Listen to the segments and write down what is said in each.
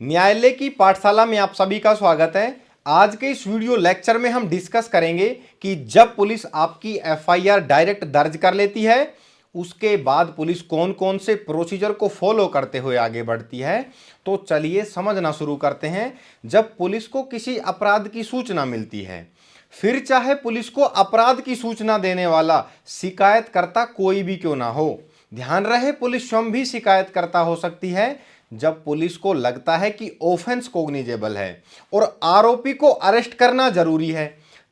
न्यायालय की पाठशाला में आप सभी का स्वागत है। आज के इस वीडियो लेक्चर में हम डिस्कस करेंगे कि जब पुलिस आपकी एफआईआर डायरेक्ट दर्ज कर लेती है उसके बाद पुलिस कौन कौन से प्रोसीजर को फॉलो करते हुए आगे बढ़ती है। तो चलिए समझना शुरू करते हैं। जब पुलिस को किसी अपराध की सूचना मिलती है, फिर चाहे पुलिस को अपराध की सूचना देने वाला शिकायतकर्ता कोई भी क्यों ना हो, ध्यान रहे पुलिस स्वयं भी शिकायतकर्ता हो सकती है। जब पुलिस को लगता है कि ऑफेंस कोग्निजेबल है और आरोपी को अरेस्ट करना जरूरी है,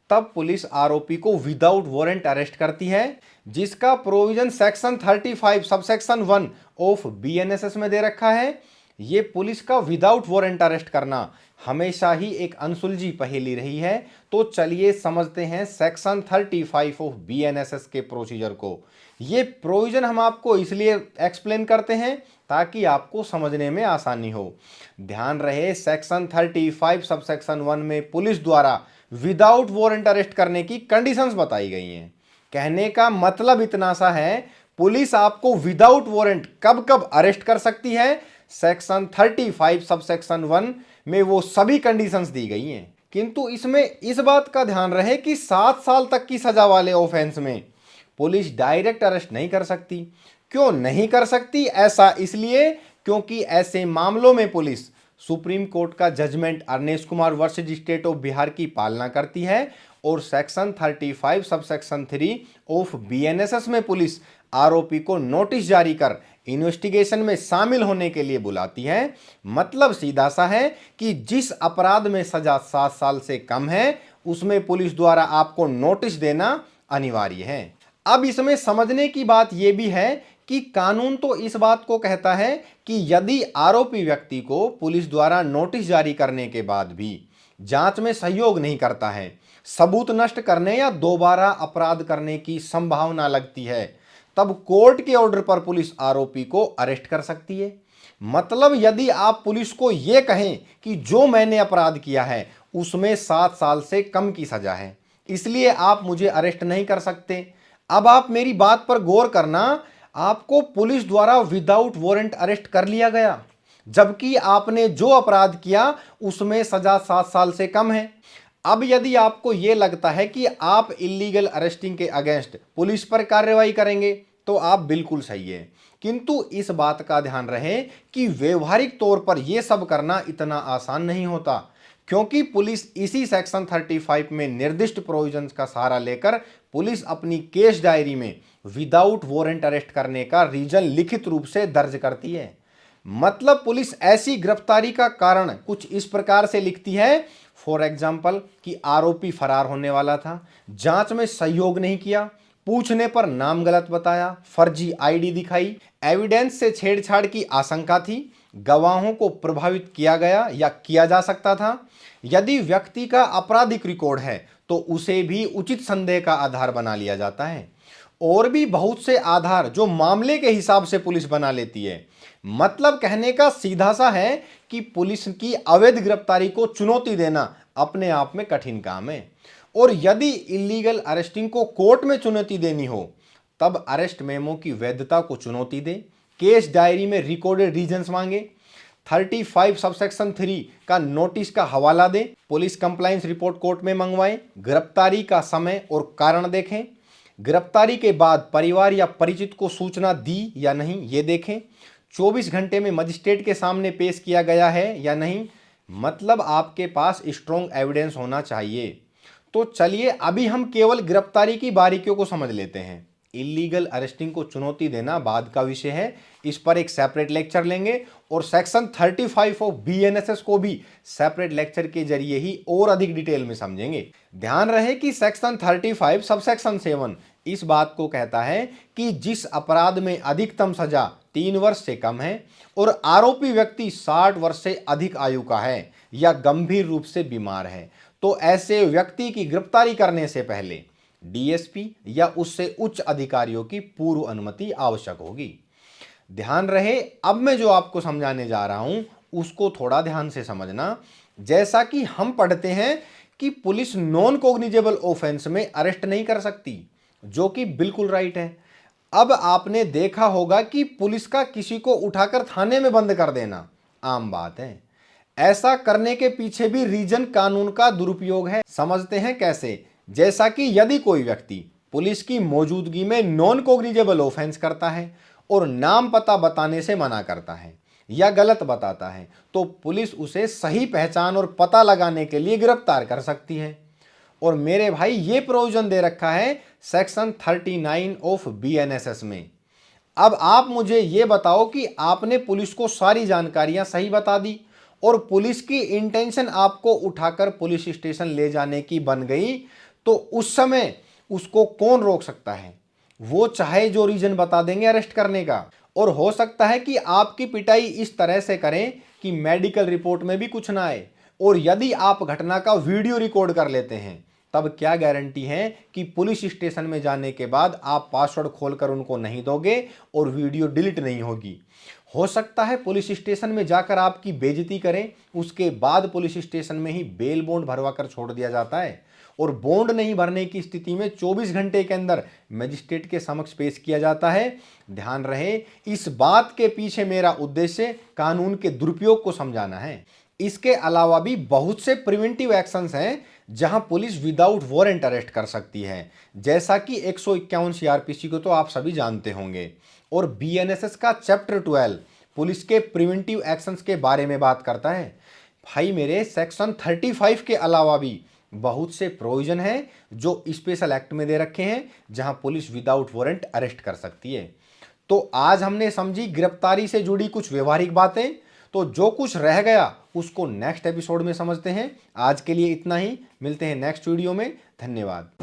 तब पुलिस आरोपी को विदाउट वारंट अरेस्ट करती है, जिसका provision section 35 subsection 1 of BNSS में दे रखा है। ये पुलिस का विदाउट वारंट अरेस्ट करना हमेशा ही एक अनसुलझी पहेली रही है। तो चलिए समझते हैं सेक्शन 35 ऑफ बीएनएसएस के प्रोसीजर को। ये प्रोविजन हम आपको इसलिए एक्सप्लेन करते हैं ताकि आपको समझने में आसानी हो। ध्यान रहे सेक्शन 35 सबसेक्शन 1 में पुलिस द्वारा विदाउट वारंट अरेस्ट करने की कंडीशंस बताई गई हैं। कहने का मतलब इतना सा है, पुलिस आपको विदाउट वारंट कब कब अरेस्ट कर सकती है, सेक्शन 35 सबसेक्शन 1 में वो सभी कंडीशंस दी गई हैं। किंतु इसमें इस बात का ध्यान रहे कि 7 साल तक की सजा वाले ऑफेंस में पुलिस डायरेक्ट अरेस्ट नहीं कर सकती। क्यों नहीं कर सकती? ऐसा इसलिए क्योंकि ऐसे मामलों में पुलिस सुप्रीम कोर्ट का judgement Arnesh Kumar versus state of Bihar की पालना करती है और सेक्शन 35 सबसेक्शन 3 ऑफ बीएनएसएस में पुलिस आरोपी को नोटिस जारी कर इन्वेस्टिगेशन में शामिल होने के लिए बुलाती है। मतलब सीधा सा है कि जिस अपराध में सजा 7 साल से कम है उसमें पुलिस द्वारा आपको नोटिस देना अनिवार्य है। अब इसमें समझने की बात यह भी है कि कानून तो इस बात को कहता है कि यदि आरोपी व्यक्ति को पुलिस द्वारा नोटिस जारी करने के बाद भी जांच में सहयोग नहीं करता है, सबूत नष्ट करने या दोबारा अपराध करने की संभावना लगती है, तब कोर्ट के ऑर्डर पर पुलिस आरोपी को अरेस्ट कर सकती है। मतलब यदि आप पुलिस को यह कहें कि जो मैंने अपराध किया है उसमें 7 साल से कम की सजा है, इसलिए आप मुझे अरेस्ट नहीं कर सकते। अब आप मेरी बात पर गौर करना, आपको पुलिस द्वारा विदाउट वारंट अरेस्ट कर लिया गया, जबकि आपने जो अपराध किया उसमें सजा 7 साल से कम है। अब यदि आपको यह लगता है कि आप इलीगल अरेस्टिंग के अगेंस्ट पुलिस पर कार्रवाई करेंगे तो आप बिल्कुल सही है, किंतु इस बात का ध्यान रहे कि व्यवहारिक तौर पर यह सब करना इतना आसान नहीं होता, क्योंकि पुलिस इसी सेक्शन 35 में निर्दिष्ट प्रोविजंस का सहारा लेकर पुलिस अपनी केस डायरी में विदाउट वारंट अरेस्ट करने का रीजन लिखित रूप से दर्ज करती है। मतलब पुलिस ऐसी गिरफ्तारी का कारण कुछ इस प्रकार से लिखती है, फॉर एग्जाम्पल कि आरोपी फरार होने वाला था, जांच में सहयोग नहीं किया, पूछने पर नाम गलत बताया, फर्जी आईडी दिखाई, एविडेंस से छेड़छाड़ की आशंका थी, गवाहों को प्रभावित किया गया या किया जा सकता था। यदि व्यक्ति का आपराधिक रिकॉर्ड है तो उसे भी उचित संदेह का आधार बना लिया जाता है। और भी बहुत से आधार जो मामले के हिसाब से पुलिस बना लेती है। मतलब कहने का सीधा सा है कि पुलिस की अवैध गिरफ्तारी को चुनौती देना अपने आप में कठिन काम है। और यदि इलीगल अरेस्टिंग को कोर्ट में चुनौती देनी हो तब अरेस्ट मेमो की वैधता को चुनौती दे, केस डायरी में रिकॉर्डेड रीजंस मांगे, 35 सबसेक्शन 3 का नोटिस का हवाला दें, पुलिस कंप्लायंस रिपोर्ट कोर्ट में मंगवाएं, गिरफ्तारी का समय और कारण देखें, गिरफ्तारी के बाद परिवार या परिचित को सूचना दी या नहीं ये देखें, 24 घंटे में मजिस्ट्रेट के सामने पेश किया गया है या नहीं। मतलब आपके पास स्ट्रॉन्ग एविडेंस होना चाहिए। तो चलिए अभी हम केवल गिरफ्तारी की बारीकियों को समझ लेते हैं। इलीगल अरेस्टिंग को चुनौती देना बाद का विषय है, इस पर एक सेपरेट लेक्चर लेंगे और सेक्शन 35 ऑफ बीएनएसएस को भी सेपरेट लेक्चर के जरिए ही और अधिक डिटेल में समझेंगे। ध्यान रहे कि सेक्शन 35 सबसेक्शन 7 इस बात को कहता है कि जिस अपराध में अधिकतम सजा 3 वर्ष से कम है और आरोपी व्यक्ति 60 वर्ष से अधिक आयु का है या गंभीर रूप से बीमार है, तो ऐसे व्यक्ति की गिरफ्तारी करने से पहले डीएसपी या उससे उच्च अधिकारियों की पूर्व अनुमति आवश्यक होगी। ध्यान रहे, अब मैं जो आपको समझाने जा रहा हूं उसको थोड़ा ध्यान से समझना। जैसा कि हम पढ़ते हैं कि पुलिस नॉन कॉग्निजेबल ऑफेंस में अरेस्ट नहीं कर सकती, जो कि बिल्कुल राइट है। अब आपने देखा होगा कि पुलिस का किसी को उठाकर थाने में बंद कर देना आम बात है। ऐसा करने के पीछे भी रीजन कानून का दुरुपयोग है। समझते हैं कैसे। जैसा कि यदि कोई व्यक्ति पुलिस की मौजूदगी में नॉन कोग्निजेबल ऑफेंस करता है और नाम पता बताने से मना करता है या गलत बताता है, तो पुलिस उसे सही पहचान और पता लगाने के लिए गिरफ्तार कर सकती है। और मेरे भाई ये प्रोविजन दे रखा है सेक्शन 39 ऑफ बीएनएसएस में। अब आप मुझे ये बताओ कि आपने पुलिस को सारी जानकारियां सही बता दी और पुलिस की इंटेंशन आपको उठाकर पुलिस स्टेशन ले जाने की बन गई, तो उस समय उसको कौन रोक सकता है? वो चाहे जो रीजन बता देंगे अरेस्ट करने का। और हो सकता है कि आपकी पिटाई इस तरह से करें कि मेडिकल रिपोर्ट में भी कुछ ना आए। और यदि आप घटना का वीडियो रिकॉर्ड कर लेते हैं, तब क्या गारंटी है कि पुलिस स्टेशन में जाने के बाद आप पासवर्ड खोलकर उनको नहीं दोगे और वीडियो डिलीट नहीं होगी। हो सकता है पुलिस स्टेशन में जाकर आपकी बेइज्जती करें, उसके बाद पुलिस स्टेशन में ही बेल बॉन्ड भरवा कर छोड़ दिया जाता है और बॉन्ड नहीं भरने की स्थिति में 24 घंटे के अंदर मजिस्ट्रेट के समक्ष पेश किया जाता है। ध्यान रहे, इस बात के पीछे मेरा उद्देश्य कानून के दुरुपयोग को समझाना है। इसके अलावा भी बहुत से प्रिवेंटिव एक्शंस हैं जहां पुलिस विदाउट वारंट अरेस्ट कर सकती है, जैसा कि 151 सीआरपीसी को तो आप सभी जानते होंगे। और बीएनएसएस का चैप्टर 12 पुलिस के प्रिवेंटिव एक्शंस के बारे में बात करता है। भाई मेरे, सेक्शन 35 के अलावा भी बहुत से प्रोविजन हैं जो स्पेशल एक्ट में दे रखे हैं जहां पुलिस विदाउट वारंट अरेस्ट कर सकती है। तो आज हमने समझी गिरफ्तारी से जुड़ी कुछ व्यवहारिक बातें। तो जो कुछ रह गया उसको नेक्स्ट एपिसोड में समझते हैं। आज के लिए इतना ही, मिलते हैं नेक्स्ट वीडियो में। धन्यवाद।